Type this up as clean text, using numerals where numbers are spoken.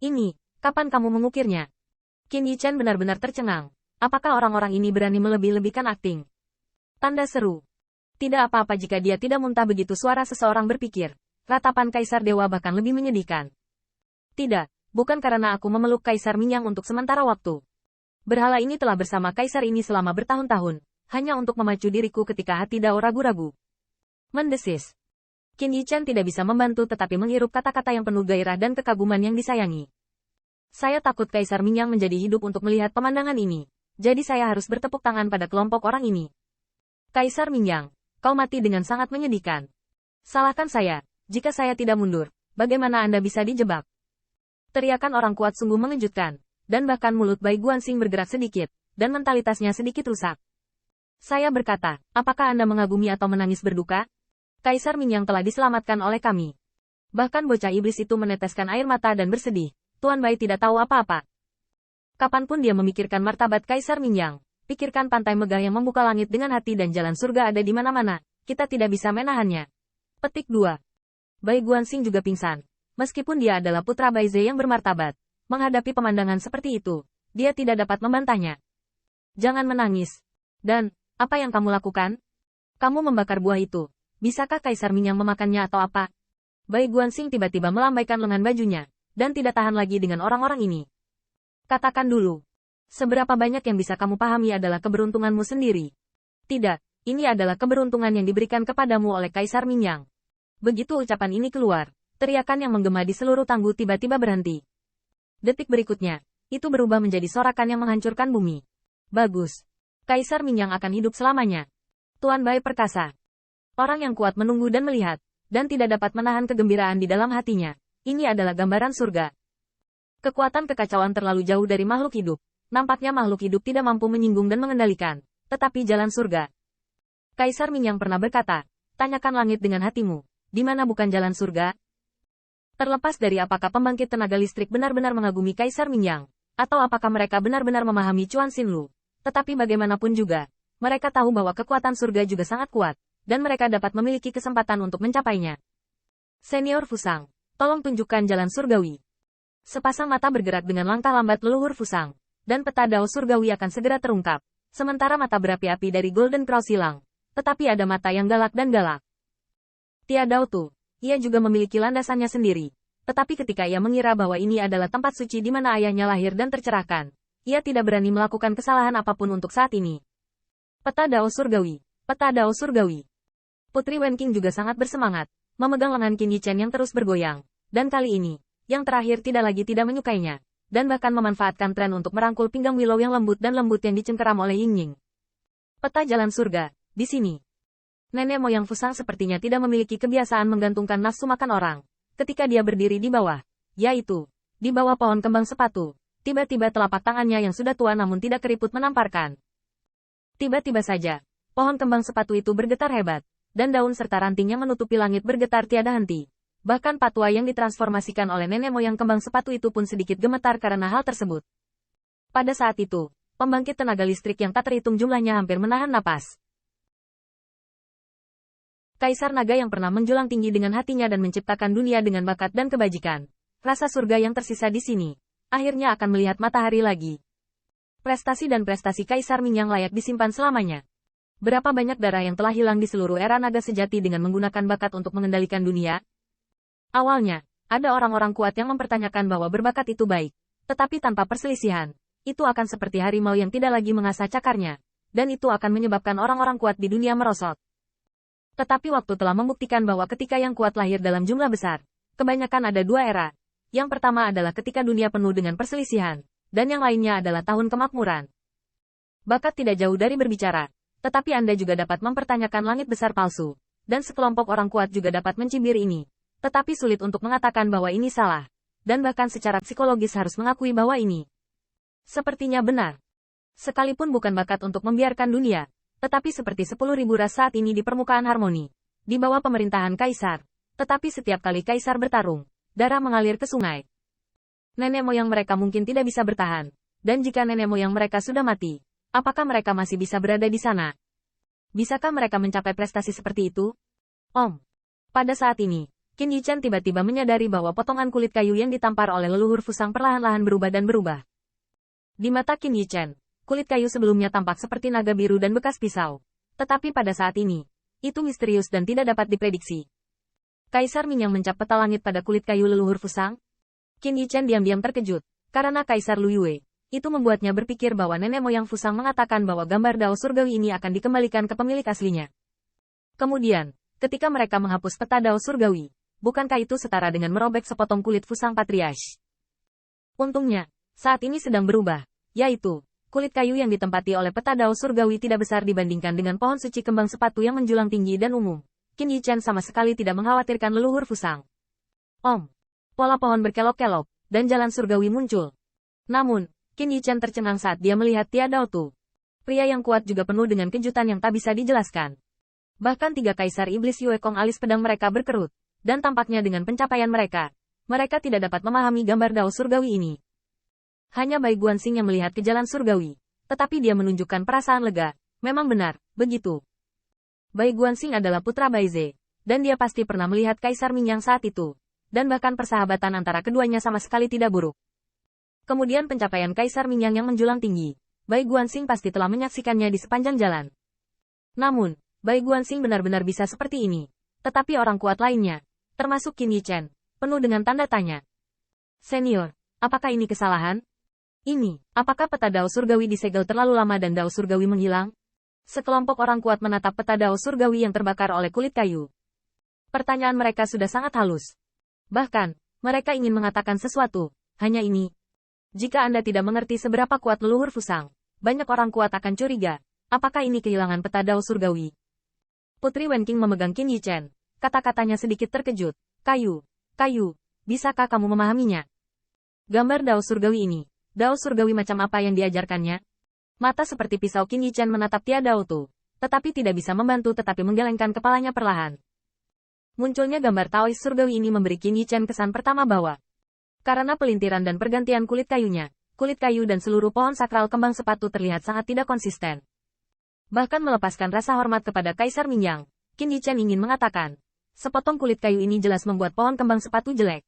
Ini, kapan kamu mengukirnya? Qin Yichen benar-benar tercengang. Apakah orang-orang ini berani melebih-lebihkan akting? Tanda seru. Tidak apa-apa jika dia tidak muntah begitu suara seseorang berpikir. Ratapan Kaisar Dewa bahkan lebih menyedihkan. Tidak, bukan karena aku memeluk Kaisar Minyang untuk sementara waktu. Berhala ini telah bersama Kaisar ini selama bertahun-tahun, hanya untuk memacu diriku ketika hati Dao ragu-ragu. Mendesis. Qin Yichen tidak bisa membantu tetapi menghirup kata-kata yang penuh gairah dan kekaguman yang disayangi. Saya takut Kaisar Minyang menjadi hidup untuk melihat pemandangan ini. Jadi saya harus bertepuk tangan pada kelompok orang ini. Kaisar Minyang, kau mati dengan sangat menyedihkan. Salahkan saya, jika saya tidak mundur, bagaimana Anda bisa dijebak? Teriakan orang kuat sungguh mengejutkan, dan bahkan mulut Bai Guanxing bergerak sedikit, dan mentalitasnya sedikit rusak. Saya berkata, apakah Anda mengagumi atau menangis berduka? Kaisar Minyang telah diselamatkan oleh kami. Bahkan bocah iblis itu meneteskan air mata dan bersedih. Tuan Bai tidak tahu apa-apa. Kapanpun dia memikirkan martabat Kaisar Minyang, pikirkan pantai megah yang membuka langit dengan hati dan jalan surga ada di mana-mana, kita tidak bisa menahannya. Petik 2. Bai Guanxing juga pingsan. Meskipun dia adalah putra Bai Ze yang bermartabat, menghadapi pemandangan seperti itu, dia tidak dapat membantahnya. Jangan menangis. Dan, apa yang kamu lakukan? Kamu membakar buah itu. Bisakah Kaisar Minyang memakannya atau apa? Bai Guanxing tiba-tiba melambaikan lengan bajunya, dan tidak tahan lagi dengan orang-orang ini. Katakan dulu. Seberapa banyak yang bisa kamu pahami adalah keberuntunganmu sendiri. Tidak, ini adalah keberuntungan yang diberikan kepadamu oleh Kaisar Minyang. Begitu ucapan ini keluar, teriakan yang menggema di seluruh tangguh tiba-tiba berhenti. Detik berikutnya, itu berubah menjadi sorakan yang menghancurkan bumi. Bagus. Kaisar Minyang akan hidup selamanya. Tuan Bai perkasa. Orang yang kuat menunggu dan melihat, dan tidak dapat menahan kegembiraan di dalam hatinya. Ini adalah gambaran surga. Kekuatan kekacauan terlalu jauh dari makhluk hidup. Nampaknya makhluk hidup tidak mampu menyinggung dan mengendalikan. Tetapi jalan surga. Kaisar Minyang pernah berkata, tanyakan langit dengan hatimu. Di mana bukan jalan surga? Terlepas dari apakah pembangkit tenaga listrik benar-benar mengagumi Kaisar Minyang, atau apakah mereka benar-benar memahami Chuan Xinlu. Tetapi bagaimanapun juga, mereka tahu bahwa kekuatan surga juga sangat kuat, dan mereka dapat memiliki kesempatan untuk mencapainya. Senior Fusang. Tolong tunjukkan jalan surgawi. Sepasang mata bergerak dengan langkah lambat leluhur Fusang, dan peta Dao surgawi akan segera terungkap, sementara mata berapi-api dari Golden Cross hilang, tetapi ada mata yang galak dan galak. Tiadao Tu, ia juga memiliki landasannya sendiri, tetapi ketika ia mengira bahwa ini adalah tempat suci di mana ayahnya lahir dan tercerahkan, ia tidak berani melakukan kesalahan apapun untuk saat ini. Peta Dao surgawi, peta Dao surgawi. Putri Wenqing juga sangat bersemangat, memegang lengan Qin Yichen yang terus bergoyang. Dan kali ini, yang terakhir tidak menyukainya, dan bahkan memanfaatkan tren untuk merangkul pinggang Willow yang lembut yang dicengkeram oleh Ying-Ying. Peta jalan surga, di sini. Nenek moyang Fusang sepertinya tidak memiliki kebiasaan menggantungkan nafsu makan orang, ketika dia berdiri di bawah, yaitu, di bawah pohon kembang sepatu, tiba-tiba telapak tangannya yang sudah tua namun tidak keriput menamparkan. Tiba-tiba saja, pohon kembang sepatu itu bergetar hebat, dan daun serta ranting yang menutupi langit bergetar tiada henti. Bahkan patwa yang ditransformasikan oleh nenek moyang kembang sepatu itu pun sedikit gemetar karena hal tersebut. Pada saat itu, pembangkit tenaga listrik yang tak terhitung jumlahnya hampir menahan napas. Kaisar Naga yang pernah menjulang tinggi dengan hatinya dan menciptakan dunia dengan bakat dan kebajikan. Rasa surga yang tersisa di sini, akhirnya akan melihat matahari lagi. Prestasi dan prestasi Kaisar Minyang layak disimpan selamanya. Berapa banyak darah yang telah hilang di seluruh era naga sejati dengan menggunakan bakat untuk mengendalikan dunia? Awalnya, ada orang-orang kuat yang mempertanyakan bahwa berbakat itu baik, tetapi tanpa perselisihan, itu akan seperti harimau yang tidak lagi mengasah cakarnya, dan itu akan menyebabkan orang-orang kuat di dunia merosot. Tetapi waktu telah membuktikan bahwa ketika yang kuat lahir dalam jumlah besar, kebanyakan ada dua era. Yang pertama adalah ketika dunia penuh dengan perselisihan, dan yang lainnya adalah tahun kemakmuran. Bakat tidak jauh dari berbicara, tetapi Anda juga dapat mempertanyakan langit besar palsu, dan sekelompok orang kuat juga dapat mencibir ini. Tetapi sulit untuk mengatakan bahwa ini salah, dan bahkan secara psikologis harus mengakui bahwa ini sepertinya benar. Sekalipun bukan bakat untuk membiarkan dunia, tetapi seperti 10.000 ras saat ini di permukaan harmoni, di bawah pemerintahan Kaisar. Tetapi setiap kali Kaisar bertarung, darah mengalir ke sungai. Nenek moyang mereka mungkin tidak bisa bertahan, dan jika nenek moyang mereka sudah mati, apakah mereka masih bisa berada di sana? Bisakah mereka mencapai prestasi seperti itu? Pada saat ini, Qin Yichen tiba-tiba menyadari bahwa potongan kulit kayu yang ditampar oleh leluhur Fusang perlahan-lahan berubah dan berubah. Di mata Qin Yichen, kulit kayu sebelumnya tampak seperti naga biru dan bekas pisau. Tetapi pada saat ini, itu misterius dan tidak dapat diprediksi. Kaisar Ming yang mencap peta langit pada kulit kayu leluhur Fusang. Qin Yichen diam-diam terkejut, karena Kaisar Lu Yue. Itu membuatnya berpikir bahwa nenek moyang Fusang mengatakan bahwa gambar Dao Surgawi ini akan dikembalikan ke pemilik aslinya. Kemudian, ketika mereka menghapus peta Dao Surgawi, bukankah itu setara dengan merobek sepotong kulit Fusang Patriarch? Untungnya, saat ini sedang berubah, yaitu, kulit kayu yang ditempati oleh peta Dao Surgawi tidak besar dibandingkan dengan pohon suci kembang sepatu yang menjulang tinggi dan umum. Qin Yichen sama sekali tidak mengkhawatirkan leluhur Fusang. Pola pohon berkelok-kelok, dan jalan surgawi muncul. Namun, Qin Yichen tercengang saat dia melihat Tia Dao Tu. Pria yang kuat juga penuh dengan kejutan yang tak bisa dijelaskan. Bahkan 3 kaisar iblis Yue Kong alis pedang mereka berkerut, dan tampaknya dengan pencapaian mereka tidak dapat memahami gambar Dao Surgawi ini. Hanya Bai Guanxing yang melihat ke jalan surgawi, tetapi dia menunjukkan perasaan lega. Memang benar, begitu. Bai Guanxing adalah putra Bai Ze, dan dia pasti pernah melihat Kaisar Ming yang saat itu. Dan bahkan persahabatan antara keduanya sama sekali tidak buruk. Kemudian pencapaian Kaisar Ming yang menjulang tinggi. Bai Guanxing pasti telah menyaksikannya di sepanjang jalan. Namun, Bai Guanxing benar-benar bisa seperti ini. Tetapi orang kuat lainnya, termasuk Qin Yichen, penuh dengan tanda tanya. Senior, apakah ini kesalahan? Apakah peta Dao Surgawi disegel terlalu lama dan Dao Surgawi menghilang? Sekelompok orang kuat menatap peta Dao Surgawi yang terbakar oleh kulit kayu. Pertanyaan mereka sudah sangat halus. Bahkan, mereka ingin mengatakan sesuatu, hanya ini. Jika Anda tidak mengerti seberapa kuat leluhur Fusang, banyak orang kuat akan curiga, apakah ini kehilangan peta Dao Surgawi? Putri Wenqing memegang Qin Yichen, kata-katanya sedikit terkejut. Kayu, bisakah kamu memahaminya? Gambar Dao Surgawi ini, Dao Surgawi macam apa yang diajarkannya? Mata seperti pisau Qin Yichen menatap Tia Dao Tu, tetapi tidak bisa membantu tetapi menggelengkan kepalanya perlahan. Munculnya gambar Taois Surgawi ini memberi Qin Yichen kesan pertama bahwa, karena pelintiran dan pergantian kulit kayunya, kulit kayu dan seluruh pohon sakral kembang sepatu terlihat sangat tidak konsisten. Bahkan melepaskan rasa hormat kepada Kaisar Mingyang, Qin Yichen ingin mengatakan, sepotong kulit kayu ini jelas membuat pohon kembang sepatu jelek.